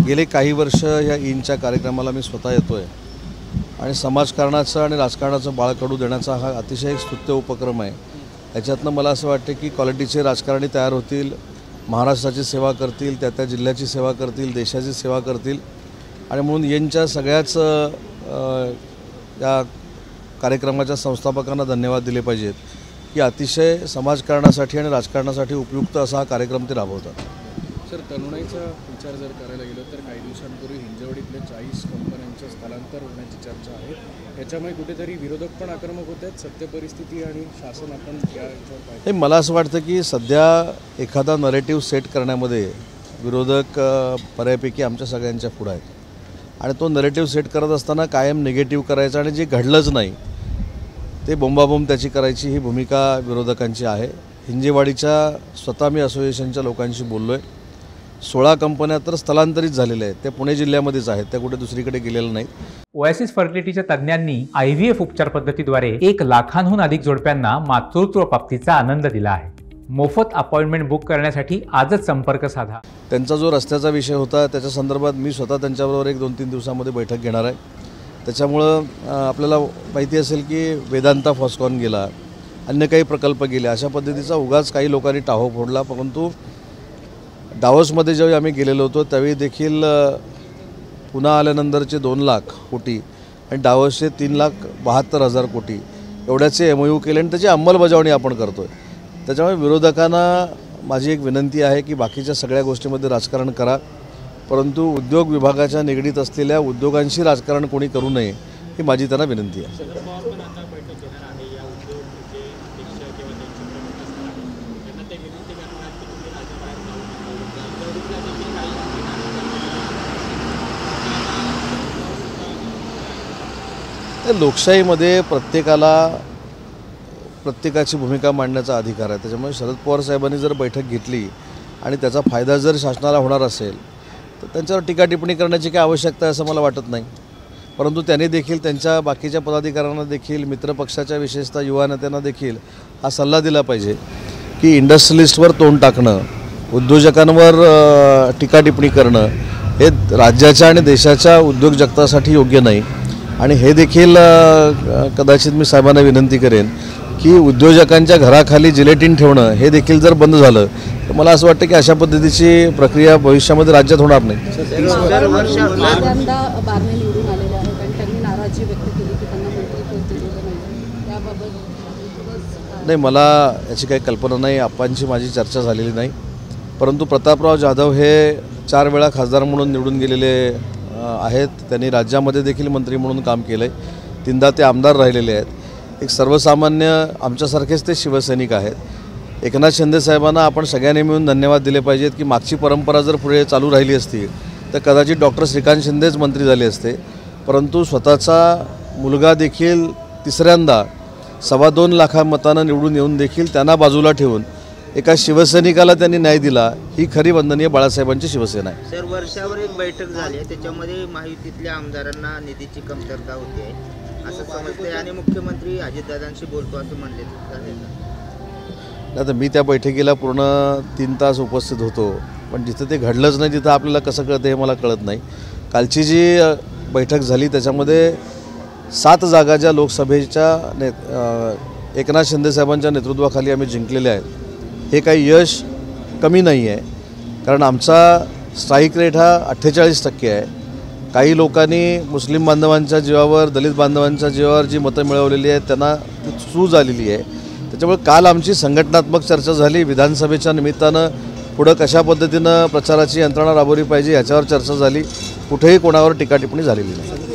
गेले काही वर्ष या ईनच्या कार्यक्रमाला मी स्वतः येतोय आणि समाजकारणाचं आणि राजकारणाचं बाळकडू देण्याचा हा अतिशय एक स्तुत्य उपक्रम आहे। याच्यातनं मला असं वाटतं की क्वालिटीचे राजकारणी तयार होतील, महाराष्ट्राची सेवा करतील, त्या जिल्ह्याची सेवा करतील, देशाची सेवा करतील आणि म्हणून ईनच्या सगळ्याच या कार्यक्रमाच्या संस्थापकांना धन्यवाद दिले पाहिजेत की अतिशय समाजकारणासाठी आणि राजकारणासाठी उपयुक्त असा हा कार्यक्रम ते राबवतात। सर, तरुणाईचा विचार जर करायला गेलो तर काही दिवसांपूर्वी हिंजवडीतल्या 40 कंपन्यांचं स्थलांतर होण्याची चर्चा आहे। याच्यामुळे कुठेतरी विरोधक पण आक्रमक होत आहेत। सत्य परिस्थिती आणि शासन आपण याच्यावर काय? मला असं वाटतं की सध्या एखादा नरेटिव्ह सेट करण्यामध्ये विरोधक बऱ्यापैकी आमच्या सगळ्यांच्या पुढे आहेत आणि तो नरेटिव्ह सेट करत असताना कायम निगेटिव्ह करायचा आणि जे घडलंच नाही ते बोंबाबोंब त्याची करायची ही भूमिका विरोधकांची आहे। हिंजेवाडीच्या स्वतः मी असोसिएशनच्या लोकांशी बोललो आहे। 16 कंपन्या तर स्थलांतरित झालेल्या आहेत, त्या पुणे जिल्ह्यामध्येच आहेत, त्या कुठे दुसरीकडे गेलेल्या नाहीत। ओएसिस फर्टिलिटीच्या तज्ज्ञांनी IVF उपचार पद्धतीद्वारे 1 लाखांहून अधिक जोडप्यांना मातृत्व प्राप्तीचा आनंद दिला आहे। मोफत अपॉइंटमेंट बुक करण्यासाठी आजच संपर्क साधा। त्यांचा जो रस्त्याचा विषय होता त्याच्या संदर्भात मी स्वतः त्यांच्याबरोबर 1-2-3 दिवसांमध्ये बैठक घेणार आहे। त्याच्यामुळं आपल्याला माहिती असेल की वेदांता फॉस्कॉन गेला, अन्य काही प्रकल्प गेले, अशा पद्धतीचा उगाच काही लोकांनी टाहो फोडला। परंतु डावोसमध्ये जेव्हा आम्ही गेलेलो होतो त्यावेळी देखील पुन्हा आल्यानंतरचे 2 लाख कोटी आणि डावोसचे 3,72,000 कोटी एवढ्याचे MOU केले आणि त्याची अंमलबजावणी आपण करतो आहे। त्याच्यामुळे विरोधकांना माझी एक विनंती आहे की बाकीच्या सगळ्या गोष्टींमध्ये राजकारण करा, परंतु उद्योग विभागाच्या निगडीत असलेल्या उद्योगांशी राजकारण कोणी करू नये ही माझी त्यांना विनंती आहे। लोकशाहीमध्ये प्रत्येकाची भूमिका मांडण्याचा अधिकार आहे। त्याच्यामुळे शरद पवार साहेबांनी जर बैठक घेतली आणि त्याचा फायदा जर शासनाला होणार असेल तर त्यांच्यावर टीका टिप्पणी करण्याची काही आवश्यकता आहे असं मला वाटत नाही। परंतु त्यांनी देखील त्यांच्या बाकीच्या पदाधिकाऱ्यांना देखील, मित्रपक्षाच्या विशेषतः युवा नेत्यांना देखील हा सल्ला दिला पाहिजे की इंडस्ट्रियलिस्टवर तोंड टाकणं, उद्योजकांवर टीका टिप्पणी करणं हे राज्याच्या आणि देशाच्या उद्योग जगतासाठी योग्य नाही। आणि हे देखील कदाचित मी साहेबांना विनंती करेन की उद्योजकांच्या घराखाली जिलेटिन ठेवणं हे देखील जर बंद झालं तर मला असं वाटतं की अशा पद्धतीची प्रक्रिया भविष्यामध्ये राज्यात होणार नाही। नाही, मला याची काही कल्पना नाही, आप्पांची माझी चर्चा झालेली नाही। परंतु प्रतापराव जाधव हे 4 वेळा खासदार म्हणून निवडून गेलेले आहेत। त्यांनी राज्यामध्ये देखील मंत्री म्हणून काम केलं आहे, 3दा ते आमदार राहिलेले आहेत। एक सर्वसामान्य आमच्यासारखेच ते शिवसैनिक आहेत। एकनाथ शिंदे साहेबांना आपण सगळ्यांनी मिळून धन्यवाद दिले पाहिजेत की मागची परंपरा जर पुढे चालू राहिली असती तर कदाचित डॉक्टर श्रीकांत शिंदेच मंत्री झाले असते। परंतु स्वतःचा मुलगा देखील 3ऱ्यांदा 2.25 लाख मतांना निवडून येऊन देखील त्यांना बाजूला ठेवून एका शिवसैनिकाला त्यांनी न्याय दिला, ही खरी वंदनीय बाळासाहेबांची शिवसेना आहे। सर, वर्षावर एक बैठक झाली आहे, त्याच्यामध्ये महायुतीतल्या आमदारांना निधीची कमतरता होती आहे असं समजते आणि मुख्यमंत्री अजितदादांशी बोलतो असं म्हणले। आता मी त्या बैठकीला पूर्ण 3 तास उपस्थित होतो, पण जिथं ते घडलंच नाही तिथं आपल्याला कसं कळतं हे मला कळत नाही। कालची जी बैठक झाली त्याच्यामध्ये 7 जागा ज्या लोकसभेच्या एकनाथ शिंदे साहेबांच्या नेतृत्वाखाली आम्ही जिंकलेल्या आहेत, हे काही यश कमी नाही आहे। कारण आमचा स्ट्राईक रेट हा 48% आहे। काही लोकांनी मुस्लिम बांधवांच्या जीवावर, दलित बांधवांच्या जीवावर जी मतं मिळवलेली आहेत त्यांना सूज आलेली आहे। त्याच्यामुळे काल आमची संघटनात्मक चर्चा झाली, विधानसभेच्या निमित्तानं पुढं कशा पद्धतीनं प्रचाराची यंत्रणा राबवली पाहिजे याच्यावर चर्चा झाली। कुठेही कोणावर टीका टिप्पणी झालेली नाही।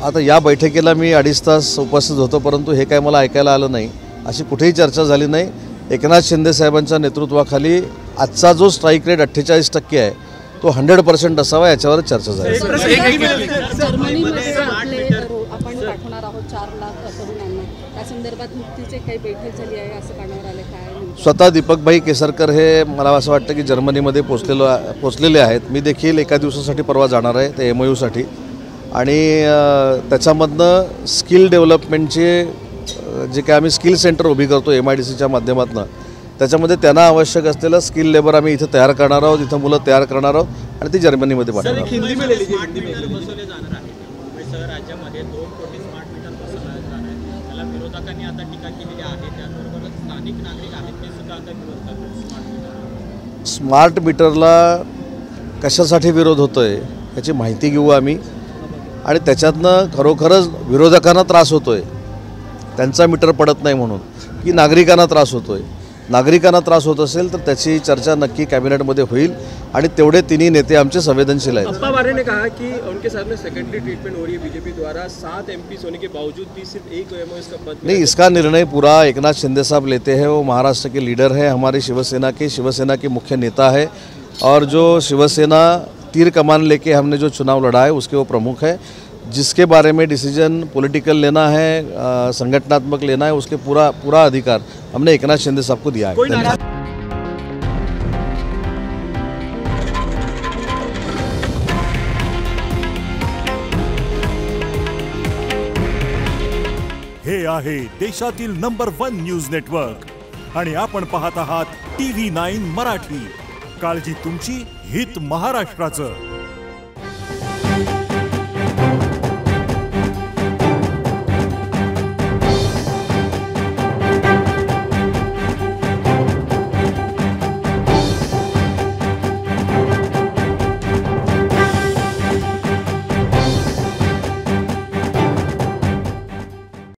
आता या बैठकीला मी 2.5 तास उपस्थित होतो, परंतु हे काय मला ऐकायला आलं नाही, अशी कुठेही चर्चा झाली नाही। एकनाथ शिंदे साहेबांच्या नेतृत्वाखाली आजचा जो स्ट्राईक रेट 48% आहे तो 100% असावा याच्यावर चर्चा झाली। स्वतः दीपकभाई केसरकर हे मला असं वाटतं की जर्मनीमध्ये पोचलेले आहेत। मी देखील एका दिवसासाठी परवा जाणार आहे ते MOU साठी आणि त्याच्यामधनं स्किल डेव्हलपमेंटचे जे काही आम्ही स्किल सेंटर उभी करतो MIDCच्या माध्यमातून, त्याच्यामध्ये त्यांना आवश्यक असलेलं स्किल लेबर आम्ही इथं तयार करणार आहोत, इथं मुलं तयार करणार आहोत आणि ती जर्मनीमध्ये पाठवणार आहोत. बसवले जाणार आहे. मुंबई शहर राज्यामध्ये 2 कोटी स्मार्ट मीटर बसवले जाणार आहे. त्याला विरोधकांनी आता टीका केलेली आहे. त्याचबरोबर स्थानिक नागरिक आहेत ते सुद्धा आता विरोध करतात. स्मार्ट मीटरला कशासाठी विरोध होतोय याची माहिती घेऊ आम्ही आणि त्याच्यातनं खरोखरच विरोधकांना त्रास होतोय, त्यांचा मीटर पडत नाही म्हणून, की नागरिकांना त्रास होतोय. नागरिकांना त्रास होत असेल तर त्याची चर्चा नक्की कॅबिनेटमध्ये होईल आणि तेवढे तिन्ही नेते आमचे संवेदनशील आहेत. अप्पा बारे ने कहा कि उनके साथ में सेकेंडरी ट्रीटमेंट हो रही है बीजेपी द्वारा, 7 MPs होने के बावजूद भी सिर्फ एक MOS का पद नहीं, इसका निर्णय पूरा एकनाथ शिंदे साहब लेते हैं. वो महाराष्ट्र के लीडर हैं, हमारी शिवसेना के मुख्य नेता है और जो शिवसेना तीर कमान लेके हमने जो चुनाव लड़ा है उसके वो प्रमुख है. जिसके बारे में डिसीजन पॉलिटिकल लेना है, संगठनात्मक लेना है, उसके पूरा अधिकार हमने एकनाथ शिंदे साहब को दिया है. हे आहे देशातील नंबर 1 न्यूज नेटवर्क आणि आपण पाहत आहात TV9 मराठी. काळजी तुमची, हित महाराष्ट्राचं.